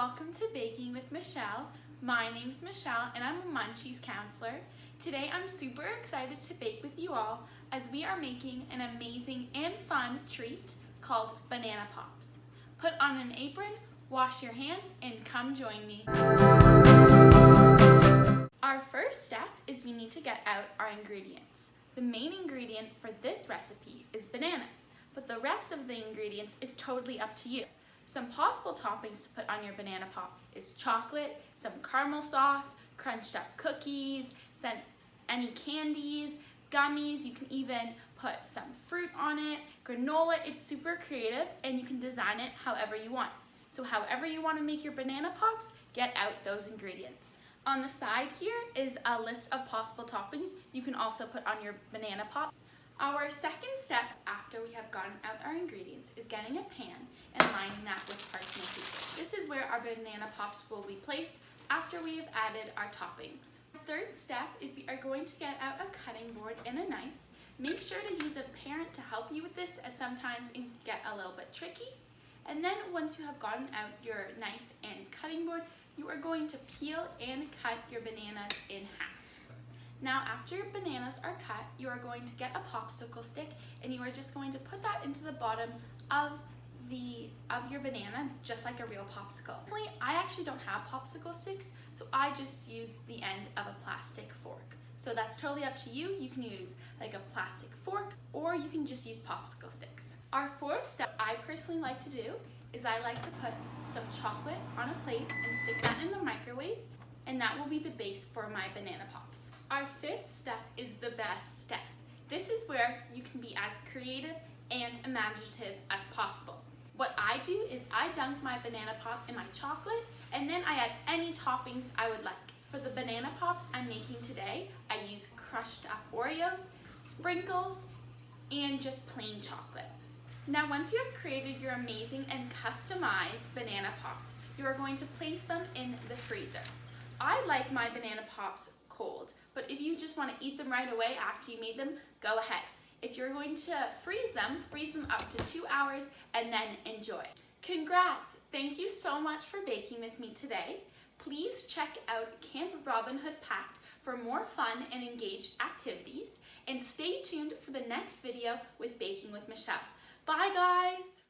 welcome to Baking with Michelle. My name's Michelle and I'm a Munchies counselor. Today I'm super excited to bake with you all as we are making an amazing and fun treat called banana pops. Put on an apron, wash your hands, and come join me. Our first step is we need to get out our ingredients. The main ingredient for this recipe is bananas, but the rest of the ingredients is totally up to you. Some possible toppings to put on your banana pop is chocolate, some caramel sauce, crunched up cookies, any candies, gummies. You can even put some fruit on it, granola. It's super creative and you can design it however you want. So however you want to make your banana pops, get out those ingredients. On the side here is a list of possible toppings you can also put on your banana pop. Our second step after we have gotten out our ingredients is getting a pan and lining that with parchment paper. This is where our banana pops will be placed after we have added our toppings. The third step is we are going to get out a cutting board and a knife. Make sure to use a parent to help you with this, as sometimes it can get a little bit tricky. And then once you have gotten out your knife and cutting board, you are going to peel and cut your bananas in half. Now after your bananas are cut, you are going to get a popsicle stick and you are just going to put that into the bottom of your banana, just like a real popsicle. Personally, I actually don't have popsicle sticks, so I just use the end of a plastic fork. So that's totally up to you. You can use like a plastic fork or you can just use popsicle sticks. Our fourth step I personally like to do is I like to put some chocolate on a plate and stick that in the microwave, and that will be the base for my banana pops. Our fifth step is the best step. This is where you can be as creative and imaginative as possible. What I do is I dunk my banana pop in my chocolate and then I add any toppings I would like. For the banana pops I'm making today, I use crushed up Oreos, sprinkles, and just plain chocolate. Now once you have created your amazing and customized banana pops, you are going to place them in the freezer. I like my banana pops cold, but if you just want to eat them right away after you made them, go ahead. If you're going to freeze them up to 2 hours and then enjoy. Congrats! Thank you so much for baking with me today. Please check out Camp Robin Hood Packed for more fun and engaged activities, and stay tuned for the next video with Baking with Michelle. Bye guys!